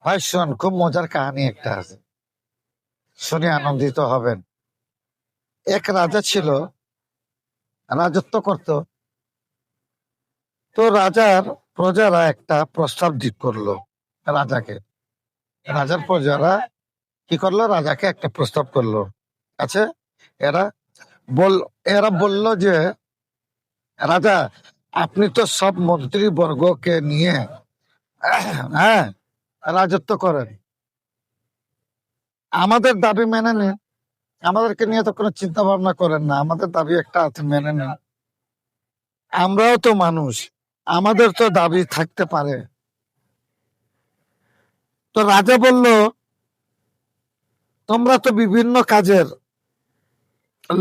ভাই শোন, খুব মজার কাহিনী একটা আছে, শুনে আনন্দিত হবেন। এক রাজা ছিল, রাজত্ব করত। তো রাজার প্রজারা একটা প্রস্তাব দিক করলো রাজাকে। রাজার প্রজারা কি করলো, রাজাকে একটা প্রস্তাব করলো। আচ্ছা, এরা বল এরা বলল যে, রাজা, আপনি তো সব মন্ত্রী বর্গকে নিয়ে হ্যাঁ রাজত্ব করেন, আমাদের দাবি মেনে নিন। আমাদেরকে নিয়ে তো কোনো চিন্তা ভাবনা করেন না, আমাদের দাবি একটা আছে, মেনে নিন। আমরাও তো মানুষ, আমাদের তো দাবি থাকতে পারে। তো রাজা বলল, তোমরা তো বিভিন্ন কাজের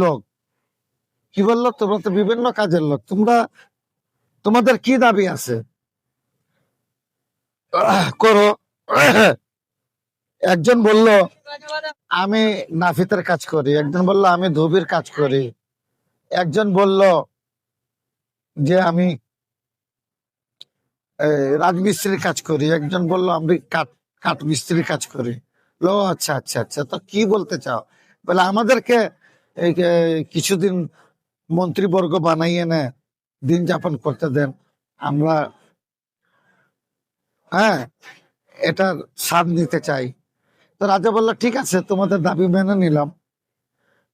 লোক। কি বললো, তোমরা তো বিভিন্ন কাজের লোক, তোমাদের কি দাবি আছে করো। একজন বলল, আমি নাফিতের কাজ করি। একজন বলল, আমি ধোবির কাজ করি। একজন বলল যে, আমি রাজমিস্ত্রির কাজ করি। একজন বলল, আমি কাঠ মিস্ত্রির কাজ করি। লো, আচ্ছা আচ্ছা আচ্ছা, তো কি বলতে চাও? বলে, আমাদেরকে কিছুদিন মন্ত্রীবর্গ বানাইয়ে নে, দিন যাপন করতে দেন, আমরা হ্যাঁ এটার স্বাদ নিতে চাই। তো রাজা বলল, ঠিক আছে, তোমাদের দাবি মেনে নিলাম।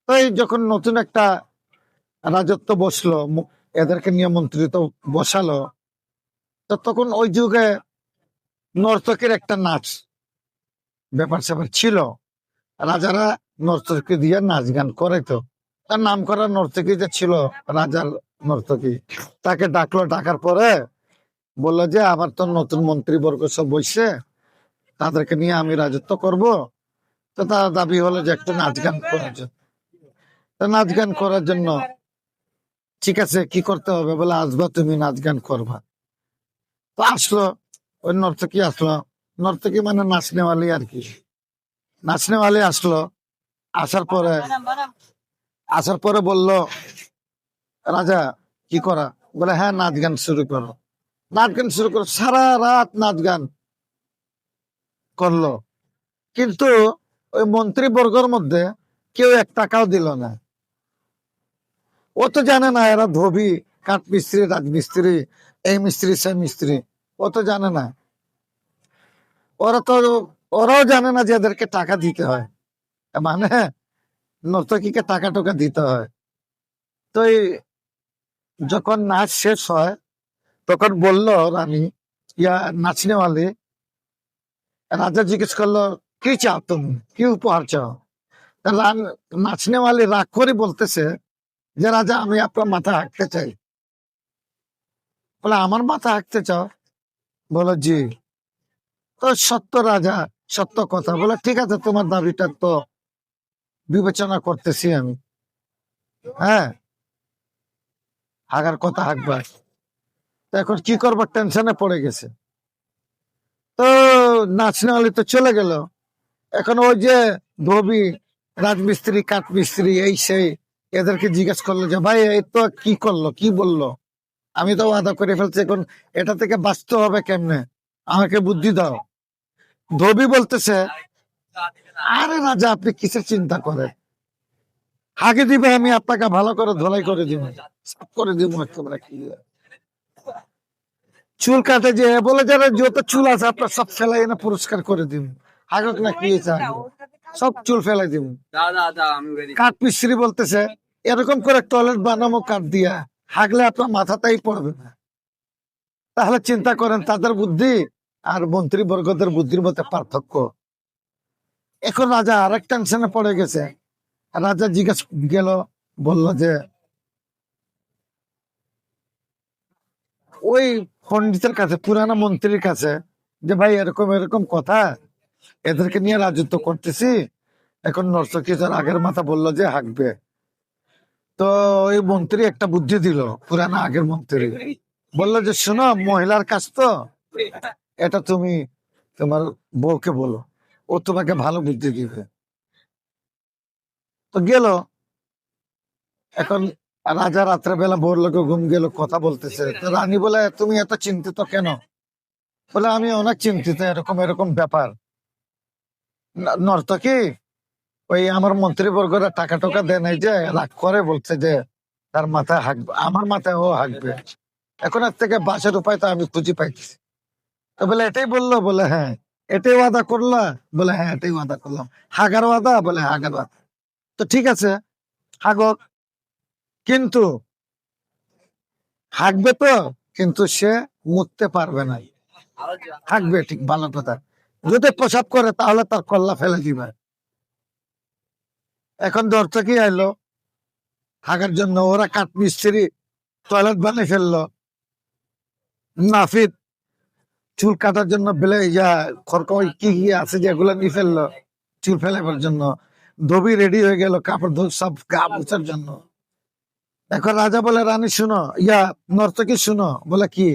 তো এই যখন নতুন একটা রাজত্ব বসলো, এদেরকে নিয়ে মন্ত্রী তো বসালো, তো তখন ওই যুগে নর্তকের একটা নাচ ব্যাপার স্যাপার ছিল। রাজারা নর্তকী দিয়ে নাচ গান করাইতো। তার নাম করা নর্তকী যে ছিল, রাজার নর্তকী, তাকে ডাকলো। ডাকার পরে বললো যে, আমার তো নতুন মন্ত্রীবর্গ সব বসছে, তাদেরকে নিয়ে আমি রাজত্ব করব। তো তার দাবি হলো যে একটা নাচ গান করার জন্য। তো নাচ গান করার জন্য ঠিক আছে, কি করতে হবে? বলে, আসবা, তুমি নাচ গান করবা। তো আসলো, ওই নর্তকী আসলো। নর্তকী মানে নাচনেওয়ালি আর কি। নাচনেওয়ালি আসলো। আসার পরে বলল, রাজা, কি করা? বলে, হ্যাঁ, নাচ গান শুরু করো। নাচ গান শুরু করো, সারা রাত নাচ গান করলো। কিন্তু ওই মন্ত্রী বর্গের মধ্যে কেউ এক টাকাও দিল না। ও তো জানে না এরা ধোবি, কাঠ মিস্ত্রি, রাজমিস্ত্রি, এই মিস্ত্রি সেই মিস্ত্রি, ও তো জানে না। ওরাও জানে না যে এদেরকে টাকা দিতে হয়, মানে নর্তকীকে টাকা টোকা দিতে হয়। তো যখন নাচ শেষ হয়, তখন বলল রানী, ইয়া নাচনেওয়ালি, রাজা জিজ্ঞেস করলো, কি চাও তুমি, কি উপহার চাও? নাচনেওয়ালি রাগ করে বলতেছে যে, রাজা, আমি আপনার মাথা হাঁকতে চাই। বলে, আমার মাথা হাঁকতে চাও? বলো, জি। তো সত্য রাজা, সত্য কথা। বলে, ঠিক আছে, তোমার দাবিটা তো বিবেচনা করতেছি আমি। হ্যাঁ, হাগার কথা হাঁকবা। তো এখন কি করবো, টেনশনে পড়ে গেছে। তো নাচনেওয়ালি তো চলে গেল। এখন ওই যে ধোবি, রাজমিস্ত্রি, কাঠ মিস্ত্রি, এই সেই, এদেরকে জিজ্ঞেস করলো যে, ভাই, এই তো কি করলো, কি বললো? আমি তো ওয়াদা করে ফেলছি, এখন এটা থেকে বাঁচতে হবে কেমনে, আমাকে বুদ্ধি দাও। ধোবি বলতেছে, আরে রাজা, আপনি কিসের চিন্তা করেন? হাগে দিবে, আমি আপনাকে ভালো করে ধোলাই করে দিব, সাফ করে দিব একেবারে। চুল কাটে যে বলে, যারা যত চুল আছে আপনার সব ফেলাই না পুরস্কার করে দিব। হাগক না, কি সব চুল ফেলাই দিব। কাঠ মিস্ত্রি বলতেছে, এরকম করে টয়লেট বানাবো কাঠ দিয়া, হাগলে আপনার মাথাটাই পড়বে না। তাহলে চিন্তা করেন তাদের বুদ্ধি আর মন্ত্রী বর্গদের বুদ্ধির মধ্যে পার্থক্য। এখন রাজা আরেক টেনশনে পড়ে গেছে। রাজা জিজ্ঞেস গেল, বলল যে, ওই পন্ডিতের কাছে, পুরানা মন্ত্রীর কাছে, যে ভাই, এরকম এরকম কথা, এদেরকে নিয়ে রাজত্ব করতেছি। এখন নর্তকী তার আগের মাথা বলল যে হাঁকবে। তো ওই মন্ত্রী একটা বুদ্ধি দিল, পুরানা আগের মন্ত্রী বললো যে, শোনো, মহিলার কাজ তো, এটা তুমি তোমার বউকে বলো, ও তোমাকে ভালো বুদ্ধি দিবে। তো গেল। এখন রাজা রাত্রেবেলা ভোর লোকে ঘুম গেল, কথা বলতেছে। তো রানী বলে, তুমি এত চিন্তিত কেন? বলে, আমি অনেক চিন্তিত, এরকম এরকম ব্যাপার। নর্তকী ওই আমার মন্ত্রীবর্গরা টাকা টাকা দেয় নাই যে রাগ করে বলছে যে তার মাথায় হাঁকবে, আমার মাথায় ও হাঁকবে। এখন এর থেকে বাঁচার উপায় তো আমি খুঁজে পাইছি। তো বলে এটাই বললো, বলে হ্যাঁ। এটাই ওয়াদা করলা, বলে হ্যাঁ এটাই ওয়াদা করলাম। হাগার ওয়াদা, বলে হাগার ওয়াদা। তো ঠিক আছে, হাগক। কিন্তু হাঁকবে তো, কিন্তু সে মুততে পারবে না। হাঁকবে ঠিক, ভালো কথা। যদি প্রসাব করে তাহলে তার কল্লা ফেলে দিবে। এখন দর্শকই আইলো হাগার জন্য, ওরা কাঠ মিস্ত্রি টয়লেট বানিয়ে ফেললো। নাফিদ চুল কাটার জন্য বেলে খড়কই কি কি আছে যেগুলো নিয়ে ফেললো চুল ফেলাবার জন্য। ধোবি রেডি হয়ে গেল কাপড় ধোব সব গা মুছার জন্য। এখন রাজা বলে রানী শুনো, নর্তকী শুনো। বলে কি?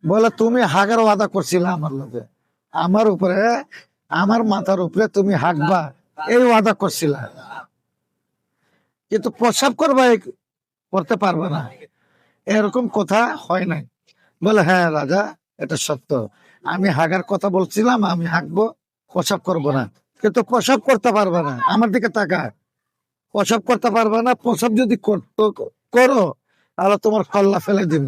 বলে তুমি হাগার ওয়াদা করছিলে আমার লোকে, আমার উপরে, আমার মাথার উপরে তুমি হাঁকবা, এই ওয়াদা করছিলা, কিন্তু প্রসাব করবা করতে পারবে না, এরকম কথা হয় নাই। বলে হ্যাঁ রাজা, এটা সত্য, আমি হাগার কথা বলছিলাম, আমি হাঁকবো, প্রসাব করব না। কিন্তু প্রসাব করতে পারবে না, আমার দিকে তাকা, প্রসাব করতে পারবে না। প্রসাব যদি করো তাহলে তোমার কল্লা ফেলে দিব।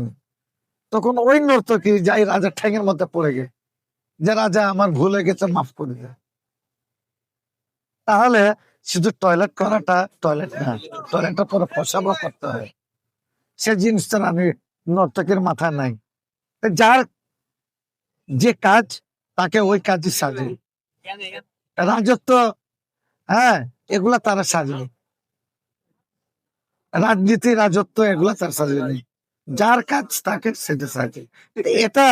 তখন ওই নর্তকী যাই রাজার ঠ্যাঙের মধ্যে পড়ে গে, যে রাজা আমার ভুল হয়ে গেছে, মাফ করে দে। তাহলে শুধু টয়লেট করাটা টয়লেট না, টয়লেটের পরে প্রসাবও করতে হয়। সে জিনিসটা আমি নর্তকের মাথায় নাই। যার যে কাজ, তাকে ওই কাজই সাজে। রাজত্ব, হ্যাঁ, এগুলা তারা সাজে। রাজনীতি, রাজত্ব, এগুলা তার সাজে নেই। যার কাজ তাকে সেটা সাজে। এটা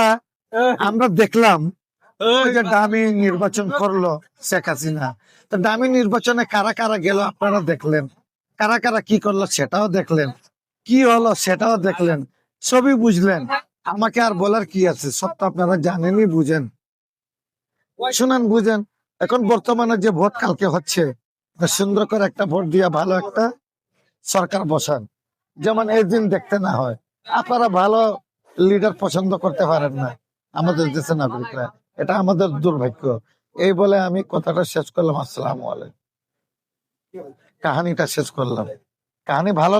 আমরা দেখলাম, ওই যে দামি নির্বাচন করলো শেখ হাসিনা। তো দামি নির্বাচনে কারা কারা গেল আপনারা দেখলেন, কারা কারা কি করলো সেটাও দেখলেন, কি হলো সেটাও দেখলেন, সবই বুঝলেন। আমাকে আর বলার কি আছে, সব তো আপনারা জানেনই, বুঝেন। শুনেন, বুঝেন। এখন বর্তমানে যে ভোট কালকে হচ্ছে, সুন্দর করে একটা ভোট দিয়া ভালো একটা সরকার বসান, যেমন এই দিন দেখতে না হয়। আপনারা ভালো লিডার পছন্দ করতে পারেন না আমাদের দেশের নাগরিকরা, এটা আমাদের দুর্ভাগ্য। এই বলে আমি কথাটা শেষ করলাম। আসসালামু আলাইকুম। কাহানিটা শেষ করলাম। কাহানি ভালো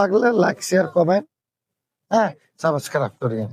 লাগলে, লাইক শেয়ার কমেন্ট, হ্যাঁ, সাবস্ক্রাইব করিয়েন।